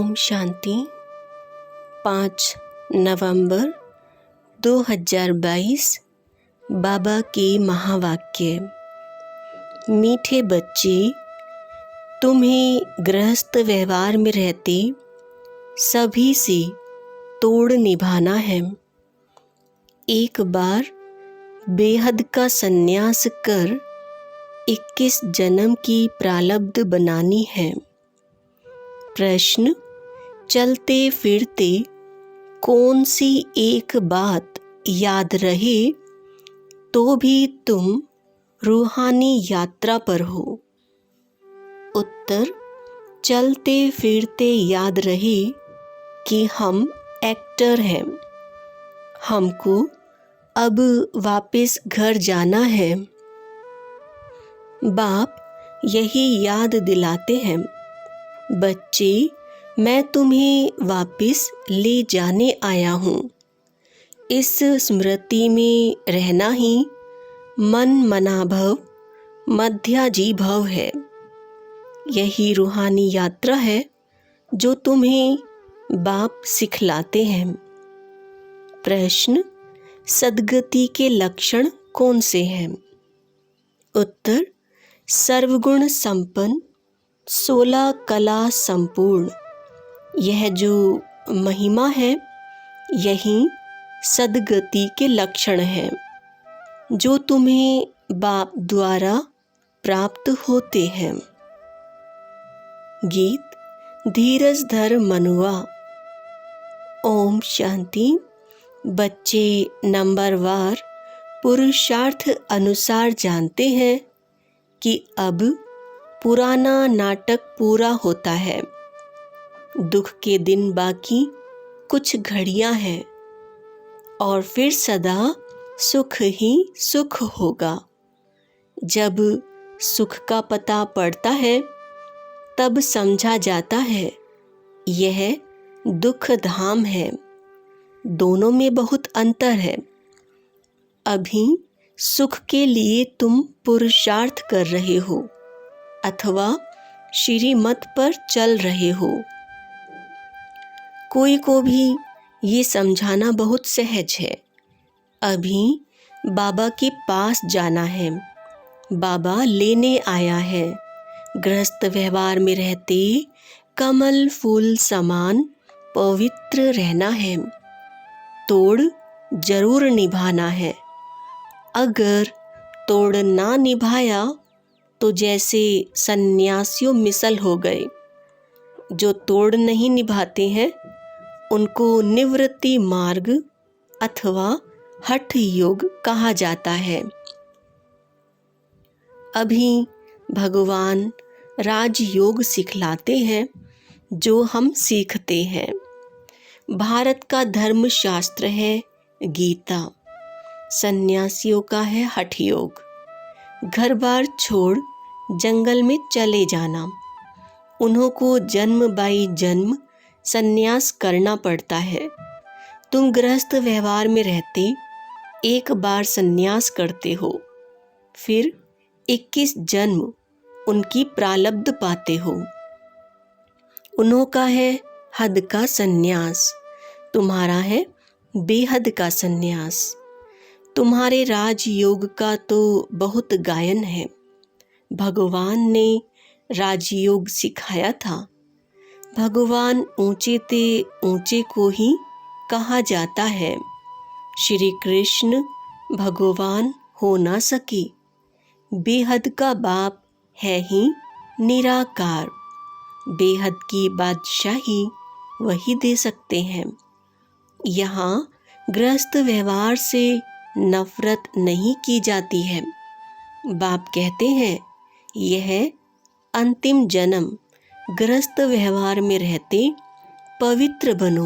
ओम शांति। 5 नवंबर 2022 बाबा के महावाक्य। मीठे बच्चे, तुम्हें गृहस्थ व्यवहार में रहते सभी से तोड़ निभाना है। एक बार बेहद का संन्यास कर 21 जन्म की प्रारब्ध बनानी है। प्रश्न: चलते फिरते कौन सी एक बात याद रहे तो भी तुम रूहानी यात्रा पर हो? उत्तर: चलते फिरते याद रहे कि हम एक्टर हैं। हमको अब वापस घर जाना है। बाप यही याद दिलाते हैं, बच्चे, मैं तुम्हें वापस ले जाने आया हूँ। इस स्मृति में रहना ही मन मनाभव मध्याजीभव है। यही रूहानी यात्रा है जो तुम्हें बाप सिखलाते हैं। प्रश्न: सद्गति के लक्षण कौन से हैं? उत्तर: सर्वगुण संपन्न, 16 कला संपूर्ण। यह जो महिमा है यही सद्गति के लक्षण हैं जो तुम्हें बाप द्वारा प्राप्त होते हैं। गीत: धीरज धर मनुआ। ओम शांति। बच्चे नंबरवार पुरुषार्थ अनुसार जानते हैं कि अब पुराना नाटक पूरा होता है। दुख के दिन बाकी कुछ घड़ियां हैं और फिर सदा सुख ही सुख होगा। जब सुख का पता पड़ता है तब समझा जाता है यह दुख धाम है। दोनों में बहुत अंतर है। अभी सुख के लिए तुम पुरुषार्थ कर रहे हो अथवा श्रीमत पर चल रहे हो। कोई को भी ये समझाना बहुत सहज है। अभी बाबा के पास जाना है, बाबा लेने आया है। गृहस्थ व्यवहार में रहते कमल फूल समान पवित्र रहना है। तोड़ जरूर निभाना है। अगर तोड़ ना निभाया तो जैसे सन्यासियों मिसल हो गए। जो तोड़ नहीं निभाते हैं उनको निवृत्ति मार्ग अथवा हठ योग कहा जाता है। अभी भगवान राजयोग सिखलाते हैं जो हम सीखते हैं। भारत का धर्म शास्त्र है गीता। सन्यासियों का है हठ योग। घर बार छोड़ जंगल में चले जाना। उन्हों को जन्म बाई जन्म सन्यास करना पड़ता है। तुम गृहस्थ व्यवहार में रहते एक बार सन्यास करते हो, फिर 21 जन्म उनकी प्रारब्ध पाते हो। उन्हों का है हद का सन्यास, तुम्हारा है बेहद का सन्यास। तुम्हारे राजयोग का तो बहुत गायन है। भगवान ने राजयोग सिखाया था। भगवान ऊंचे ते ऊंचे को ही कहा जाता है। श्री कृष्ण भगवान हो ना सके। बेहद का बाप है ही निराकार। बेहद की बादशाही वही दे सकते हैं। यहाँ गृहस्थ व्यवहार से नफरत नहीं की जाती है। बाप कहते हैं यह अंतिम जन्म गृहस्थ व्यवहार में रहते पवित्र बनो।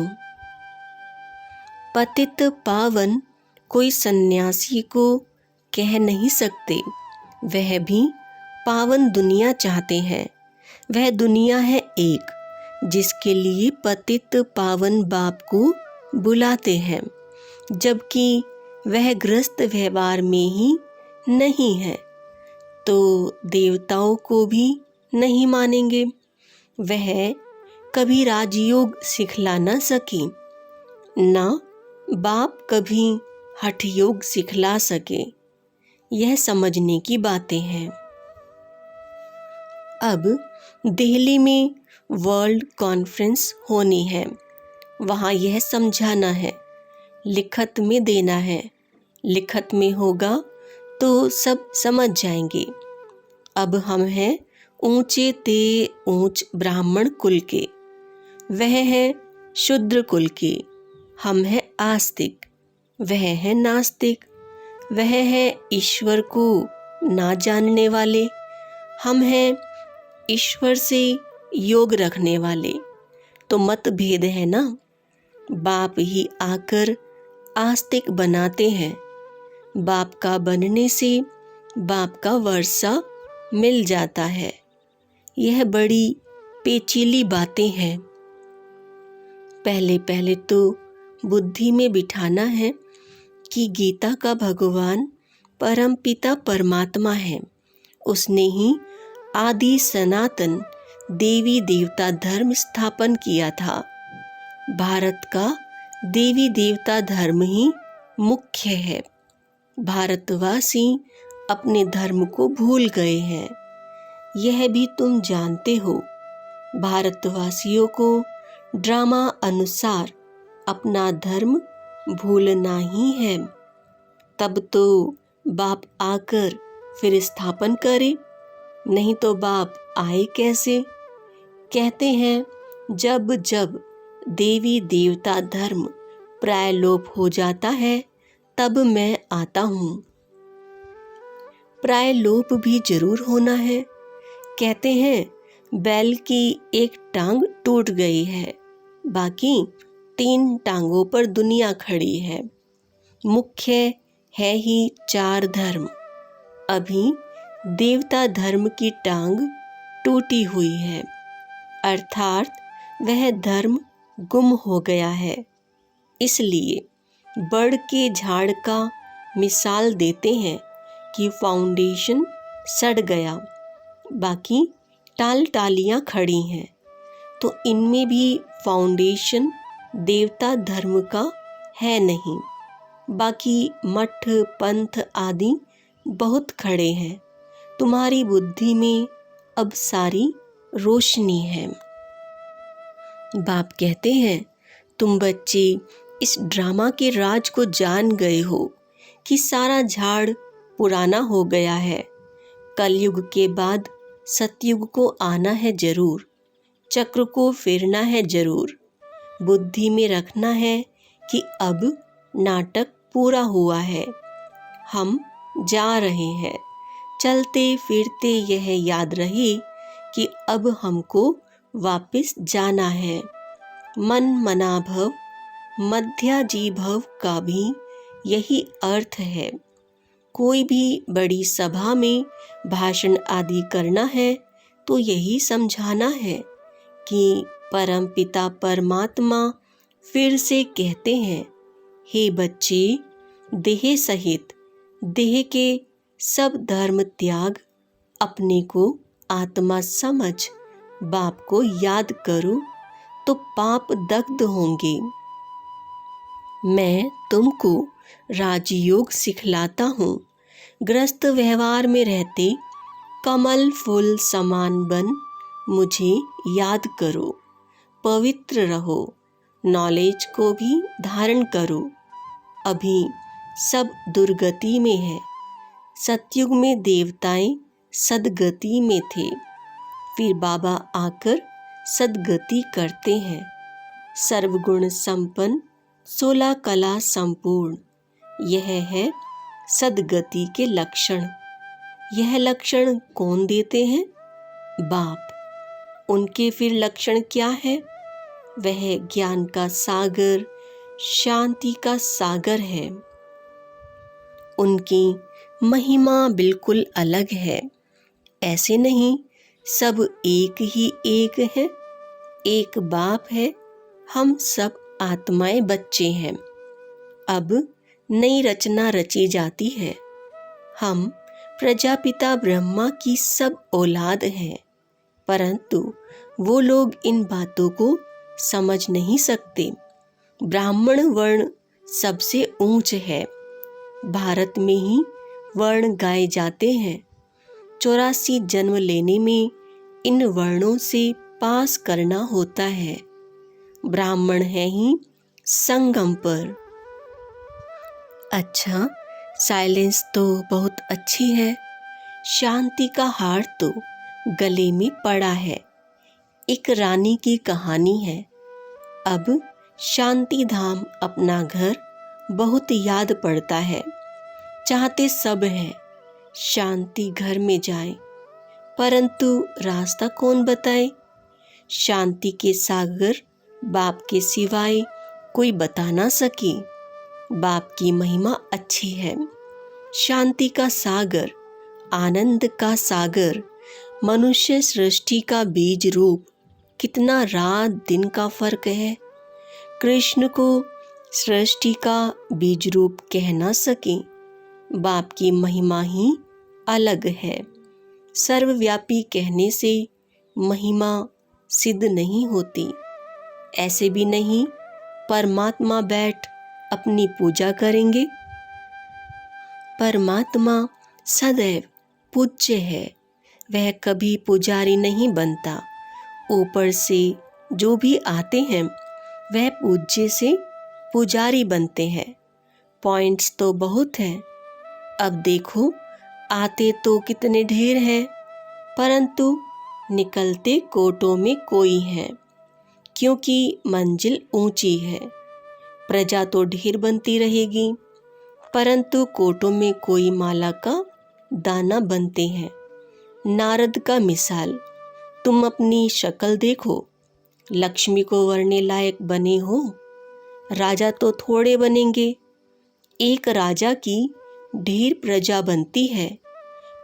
पतित पावन कोई सन्यासी को कह नहीं सकते। वह भी पावन दुनिया चाहते हैं। वह दुनिया है एक जिसके लिए पतित पावन बाप को बुलाते हैं, जबकि वह गृहस्थ व्यवहार में ही नहीं है तो देवताओं को भी नहीं मानेंगे। वह कभी राजयोग सिखला न सके, ना बाप कभी हठ योग सिखला सके। यह समझने की बातें हैं। अब दिल्ली में वर्ल्ड कॉन्फ्रेंस होनी है। वहाँ यह समझाना है, लिखत में देना है। लिखत में होगा तो सब समझ जाएंगे। अब हम हैं ऊंचे ते ऊंच ब्राह्मण कुल के, वह है शूद्र कुल के। हम हैं आस्तिक, वह है नास्तिक। वह है ईश्वर को ना जानने वाले, हम हैं ईश्वर से योग रखने वाले। तो मतभेद है ना। बाप ही आकर आस्तिक बनाते हैं। बाप का बनने से बाप का वर्षा मिल जाता है। यह बड़ी पेचीली बातें हैं। पहले पहले तो बुद्धि में बिठाना है कि गीता का भगवान परमपिता परमात्मा है। उसने ही आदि सनातन देवी देवता धर्म स्थापन किया था। भारत का देवी देवता धर्म ही मुख्य है। भारतवासी अपने धर्म को भूल गए हैं। यह भी तुम जानते हो। भारतवासियों को ड्रामा अनुसार अपना धर्म भूलना ही है। तब तो बाप आकर फिर स्थापन करे, नहीं तो बाप आए कैसे। कहते हैं जब जब देवी देवता धर्म प्रायलोप हो जाता है तब मैं आता हूँ। प्रायलोप भी जरूर होना है। कहते हैं बैल की एक टांग टूट गई है, बाकी 3 टांगों पर दुनिया खड़ी है। मुख्य है ही 4 धर्म। अभी देवता धर्म की टांग टूटी हुई है, अर्थात वह धर्म गुम हो गया है। इसलिए बड़ के झाड़ का मिसाल देते हैं कि फाउंडेशन सड़ गया, बाकी टाल टालियाँ खड़ी हैं। तो इनमें भी फाउंडेशन देवता धर्म का है नहीं। बाकी मठ पंथ आदि बहुत खड़े हैं। तुम्हारी बुद्धि में अब सारी रोशनी है। बाप कहते हैं तुम बच्चे इस ड्रामा के राज को जान गए हो कि सारा झाड़ पुराना हो गया है। कलयुग के बाद सतयुग को आना है जरूर। चक्र को फेरना है जरूर। बुद्धि में रखना है कि अब नाटक पूरा हुआ है। हम जा रहे हैं। चलते फिरते यह याद रहे कि अब हमको वापस जाना है। मन मना भव मध्याजी भव का भी यही अर्थ है। कोई भी बड़ी सभा में भाषण आदि करना है तो यही समझाना है कि परमपिता परमात्मा फिर से कहते हैं, हे बच्चे, देह सहित देह के सब धर्म त्याग, अपने को आत्मा समझ बाप को याद करो तो पाप दग्ध होंगे। मैं तुमको राजयोग सिखलाता हूँ। ग्रस्त व्यवहार में रहते कमल फूल समान बन मुझे याद करो। पवित्र रहो, नॉलेज को भी धारण करो। अभी सब दुर्गति में है। सतयुग में देवताएं सदगति में थे, फिर बाबा आकर सदगति करते हैं। सर्वगुण संपन्न 16 कला संपूर्ण, यह है सदगति के लक्षण। यह लक्षण कौन देते हैं? बाप। उनके फिर लक्षण क्या है? वह ज्ञान का सागर, शांति का सागर है। उनकी महिमा बिल्कुल अलग है। ऐसे नहीं सब एक ही एक है। एक बाप है, हम सब आत्माएं बच्चे हैं। अब नई रचना रची जाती है। हम प्रजापिता ब्रह्मा की सब औलाद हैं। परंतु वो लोग इन बातों को समझ नहीं सकते। ब्राह्मण वर्ण सबसे ऊंच है। भारत में ही वर्ण गाए जाते हैं। 84 जन्म लेने में इन वर्णों से पास करना होता है। ब्राह्मण है ही संगम पर। अच्छा, साइलेंस तो बहुत अच्छी है। शांति का हार तो गले में पड़ा है। एक रानी की कहानी है। अब शांति धाम अपना घर बहुत याद पड़ता है। चाहते सब हैं शांति घर में जाए, परंतु रास्ता कौन बताए। शांति के सागर बाप के सिवाय कोई बता ना सके। बाप की महिमा अच्छी है। शांति का सागर, आनंद का सागर, मनुष्य सृष्टि का बीज रूप। कितना रात दिन का फर्क है। कृष्ण को सृष्टि का बीज रूप कह ना सके। बाप की महिमा ही अलग है। सर्वव्यापी कहने से महिमा सिद्ध नहीं होती। ऐसे भी नहीं परमात्मा बैठ अपनी पूजा करेंगे। परमात्मा सदैव पूज्य है। वह कभी पुजारी नहीं बनता। ऊपर से जो भी आते हैं वह पूज्य से पुजारी बनते हैं। पॉइंट्स तो बहुत हैं। अब देखो, आते तो कितने ढेर हैं, परंतु निकलते कोटों में कोई है, क्योंकि मंजिल ऊंची है। प्रजा तो ढेर बनती रहेगी, परंतु कोटों में कोई माला का दाना बनते हैं। नारद का मिसाल, तुम अपनी शक्ल देखो, लक्ष्मी को वरने लायक बने हो। राजा तो थोड़े बनेंगे। एक राजा की ढेर प्रजा बनती है।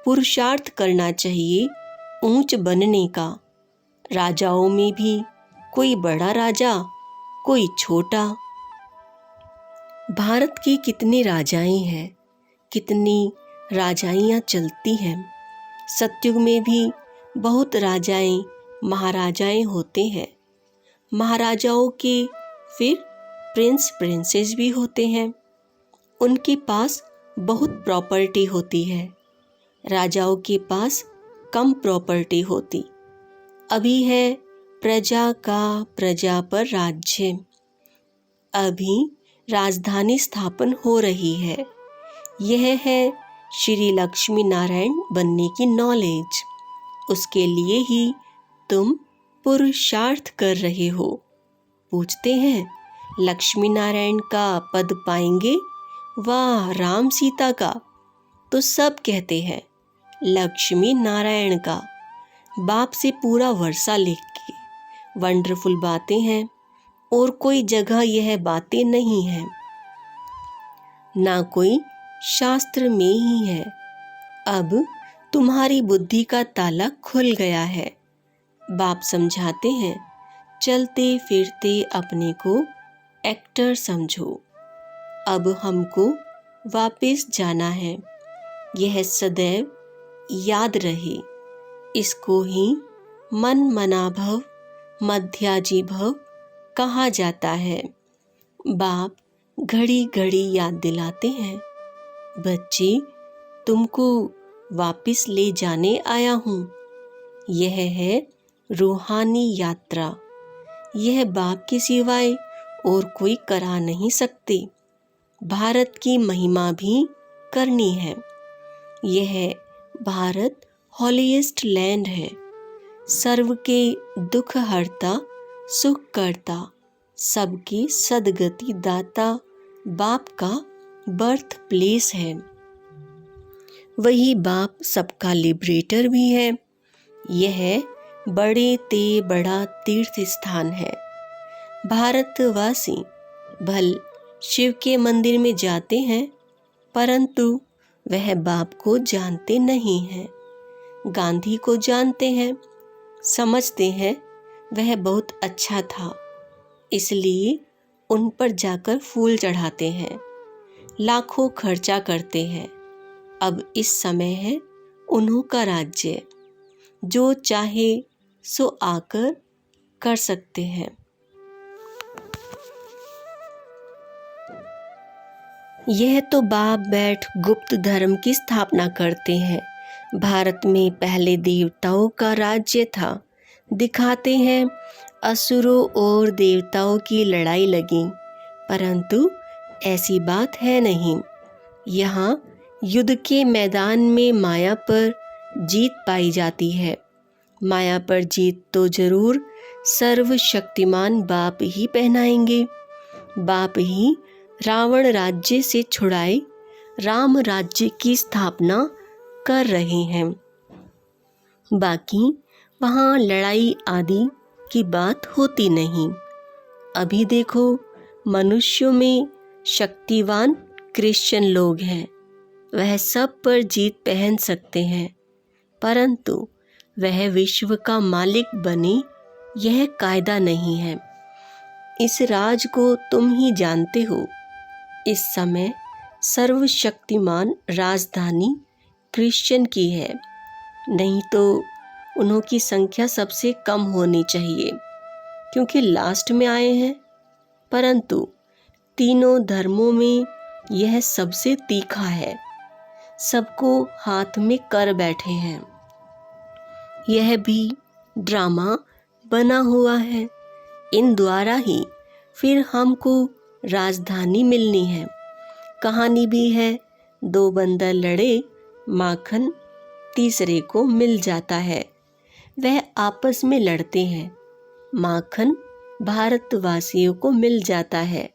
पुरुषार्थ करना चाहिए ऊंच बनने का। राजाओं में भी कोई बड़ा राजा, कोई छोटा। भारत के कितने राजाएं हैं, कितनी राजाइयाँ चलती हैं। सतयुग में भी बहुत राजाएं महाराजाएं होते हैं। महाराजाओं के फिर प्रिंस प्रिंसेस भी होते हैं। उनके पास बहुत प्रॉपर्टी होती है। राजाओं के पास कम प्रॉपर्टी होती। अभी है प्रजा का प्रजा पर राज्य। अभी राजधानी स्थापन हो रही है। यह है श्री लक्ष्मी नारायण बनने की नॉलेज। उसके लिए ही तुम पुरुषार्थ कर रहे हो। पूछते हैं लक्ष्मी नारायण का पद पाएंगे, वाह राम सीता का, तो सब कहते हैं लक्ष्मी नारायण का। बाप से पूरा वर्षा लिख के वंडरफुल बातें हैं, और कोई जगह यह बातें नहीं हैं, ना कोई शास्त्र में ही है। अब तुम्हारी बुद्धि का ताला खुल गया है। बाप समझाते हैं, चलते फिरते अपने को एक्टर समझो। अब हमको वापस जाना है। यह सदैव याद रहे। इसको ही मन मना भव मध्याजी भव कहा जाता है। बाप घड़ी घड़ी याद दिलाते हैं, बच्चे तुमको वापस ले जाने आया हूँ। यह है रूहानी यात्रा। यह बाप के सिवाय और कोई करा नहीं सकते। भारत की महिमा भी करनी है। यह भारत हॉलीएस्ट लैंड है। सर्व के दुख हरता सुख करता, सबकी सदगति दाता बाप का बर्थ प्लेस है। वही बाप सबका लिबरेटर भी है। यह बड़े ते बड़ा तीर्थ स्थान है। भारतवासी भल शिव के मंदिर में जाते हैं, परंतु वह बाप को जानते नहीं हैं। गांधी को जानते हैं, समझते हैं वह बहुत अच्छा था, इसलिए उन पर जाकर फूल चढ़ाते हैं, लाखों खर्चा करते हैं। अब इस समय है उन्हों का राज्य। जो चाहे सो आकर कर सकते हैं। यह तो बाप बैठ गुप्त धर्म की स्थापना करते हैं। भारत में पहले देवताओं का राज्य था। दिखाते हैं असुरों और देवताओं की लड़ाई लगी, परंतु ऐसी बात है नहीं। यहाँ युद्ध के मैदान में माया पर जीत पाई जाती है। माया पर जीत तो जरूर सर्वशक्तिमान बाप ही पहनाएंगे। बाप ही रावण राज्य से छुड़ाए राम राज्य की स्थापना कर रहे हैं। बाकी वहाँ लड़ाई आदि की बात होती नहीं। अभी देखो, मनुष्यों में शक्तिवान क्रिश्चियन लोग हैं, वह सब पर जीत पहन सकते हैं, परंतु वह विश्व का मालिक बने यह कायदा नहीं है। इस राज को तुम ही जानते हो। इस समय सर्वशक्तिमान राजधानी क्रिश्चियन की है, नहीं तो उन्हों की संख्या सबसे कम होनी चाहिए, क्योंकि लास्ट में आए हैं। परंतु तीनों धर्मों में यह सबसे तीखा है, सबको हाथ में कर बैठे हैं। यह भी ड्रामा बना हुआ है। इन द्वारा ही फिर हमको राजधानी मिलनी है। कहानी भी है, दो बंदर लड़े, माखन तीसरे को मिल जाता है। वह आपस में लड़ते हैं, माखन भारतवासियों को मिल जाता है।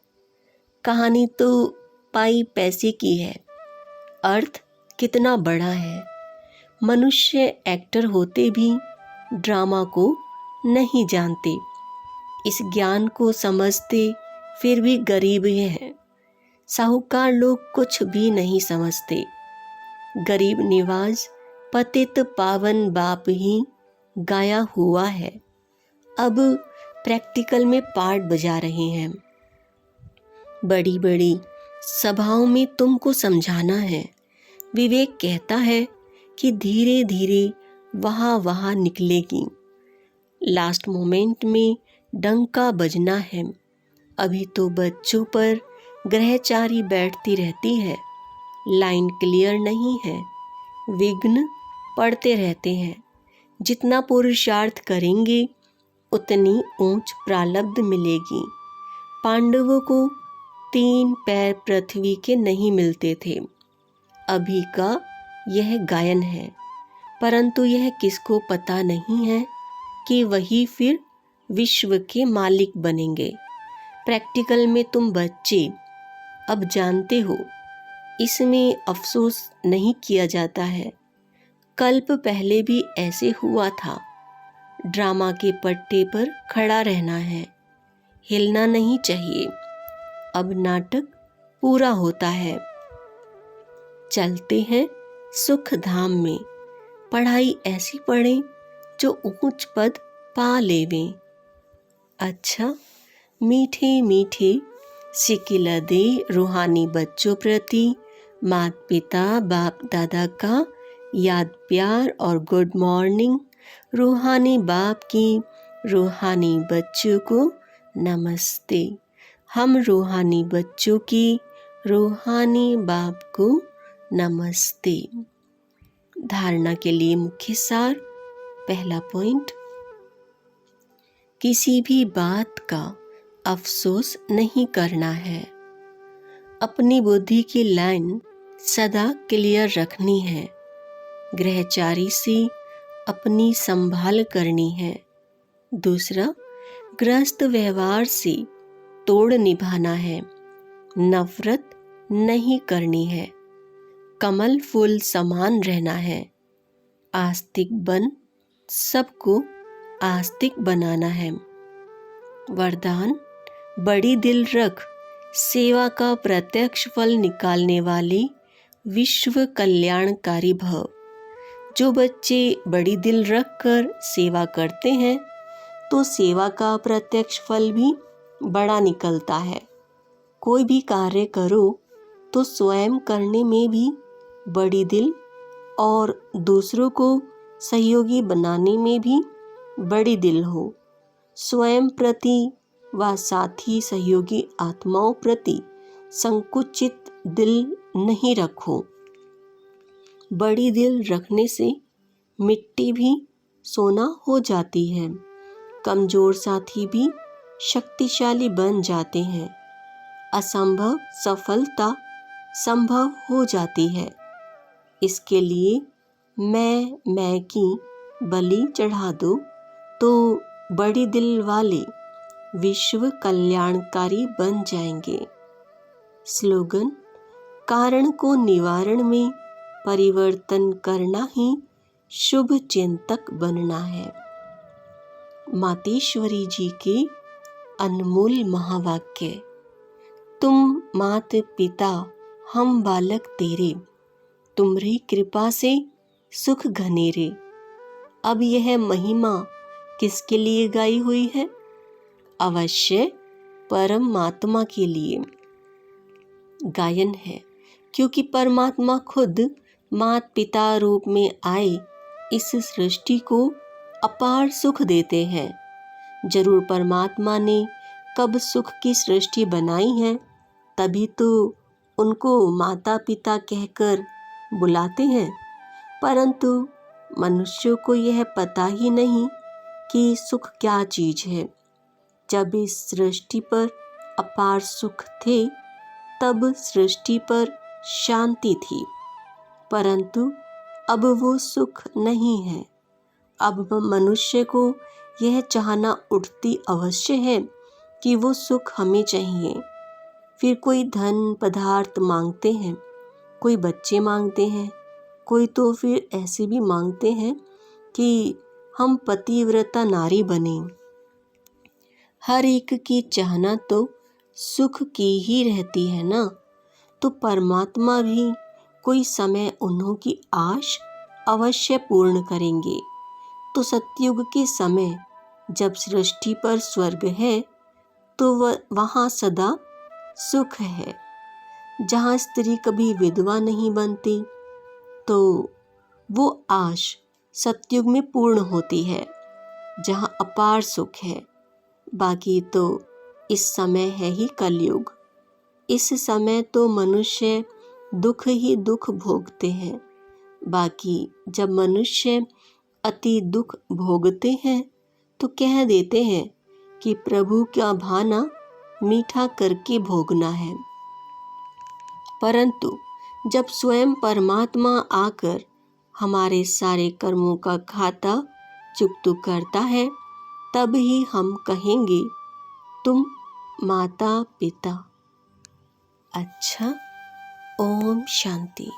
कहानी तो पाई पैसे की है, अर्थ कितना बड़ा है। मनुष्य एक्टर होते भी ड्रामा को नहीं जानते, इस ज्ञान को समझते फिर भी गरीब ही हैं। साहूकार लोग कुछ भी नहीं समझते। गरीब निवाज पतित पावन बाप ही गाया हुआ है, अब प्रैक्टिकल में पार्ट बजा रहे हैं। बड़ी बड़ी सभाओं में तुमको समझाना है। विवेक कहता है कि धीरे धीरे वहाँ निकलेगी। लास्ट मोमेंट में डंका बजना है। अभी तो बच्चों पर ग्रहचारी बैठती रहती है, लाइन क्लियर नहीं है, विघ्न पड़ते रहते हैं। जितना पुरुषार्थ करेंगे उतनी ऊंच प्रारब्ध मिलेगी। पांडवों को 3 पैर पृथ्वी के नहीं मिलते थे। अभी का यह गायन है, परंतु यह किसको पता नहीं है कि वही फिर विश्व के मालिक बनेंगे। प्रैक्टिकल में तुम बच्चे अब जानते हो, इसमें अफसोस नहीं किया जाता है। कल्प पहले भी ऐसे हुआ था। ड्रामा के पट्टे पर खड़ा रहना है, हिलना नहीं चाहिए। अब नाटक पूरा होता है। चलते हैं सुख धाम में। पढ़ाई ऐसी पढ़ें जो उच्च पद पा लेवें। अच्छा, मीठे मीठे सिकिला दे रूहानी बच्चों प्रति माता पिता बाप दादा का याद प्यार और गुड मॉर्निंग। रूहानी बाप की रूहानी बच्चों को नमस्ते। हम रूहानी बच्चों की रूहानी बाप को नमस्ते। धारणा के लिए मुख्य सार। पहला पॉइंट, किसी भी बात का अफसोस नहीं करना है। अपनी बुद्धि की लाइन सदा क्लियर रखनी है। ग्रहचारी से अपनी संभाल करनी है। दूसरा, ग्रस्त व्यवहार से तोड़ निभाना है। नफरत नहीं करनी है। कमल फूल समान रहना है। आस्तिक बन सबको आस्तिक बनाना है। वरदान, बड़ी दिल रख, सेवा का प्रत्यक्ष फल निकालने वाले विश्व कल्याणकारी भव। जो बच्चे बड़ी दिल रख कर सेवा करते हैं तो सेवा का प्रत्यक्ष फल भी बड़ा निकलता है। कोई भी कार्य करो तो स्वयं करने में भी बड़ी दिल और दूसरों को सहयोगी बनाने में भी बड़ी दिल हो। स्वयं प्रति व साथी सहयोगी आत्माओं प्रति संकुचित दिल नहीं रखो। बड़ी दिल रखने से मिट्टी भी सोना हो जाती है। कमजोर साथी भी शक्तिशाली बन जाते हैं। असंभव सफलता संभव हो जाती है। इसके लिए मैं की बलि चढ़ा दो तो बड़ी दिल वाले विश्व कल्याणकारी बन जाएंगे। स्लोगन: कारण को निवारण में परिवर्तन करना ही शुभ चिंतक बनना है। मातेश्वरी जी के अनमोल महावाक्य। तुम मात पिता हम बालक तेरे, तुम्हारी कृपा से सुख घनेरे। अब यह महिमा किसके लिए गाई हुई है? अवश्य परमात्मा के लिए गायन है, क्योंकि परमात्मा खुद मात पिता रूप में आए इस सृष्टि को अपार सुख देते हैं। जरूर परमात्मा ने कब सुख की सृष्टि बनाई है, तभी तो उनको माता पिता कहकर बुलाते हैं। परंतु मनुष्यों को यह पता ही नहीं कि सुख क्या चीज है। जब इस सृष्टि पर अपार सुख थे, तब सृष्टि पर शांति थी, परंतु अब वो सुख नहीं है। अब मनुष्य को यह चाहना उठती अवश्य है कि वो सुख हमें चाहिए। फिर कोई धन पदार्थ मांगते हैं, कोई बच्चे मांगते हैं, कोई तो फिर ऐसे भी मांगते हैं कि हम पतिव्रता नारी बने। हर एक की चाहना तो सुख की ही रहती है ना। तो परमात्मा भी कोई समय उन्हों की आश अवश्य पूर्ण करेंगे। तो सतयुग के समय जब सृष्टि पर स्वर्ग है, तो वहाँ सदा सुख है। जहाँ स्त्री कभी विधवा नहीं बनती, तो वो आश सतयुग में पूर्ण होती है, जहाँ अपार सुख है। बाकी तो इस समय है ही कलयुग। इस समय तो मनुष्य दुख ही दुख भोगते हैं। बाकी जब मनुष्य अति दुख भोगते हैं तो कह देते हैं कि प्रभु का भाना मीठा करके भोगना है। परंतु जब स्वयं परमात्मा आकर हमारे सारे कर्मों का खाता चुकता करता है, तब ही हम कहेंगे तुम माता पिता। अच्छा, ओम शांति।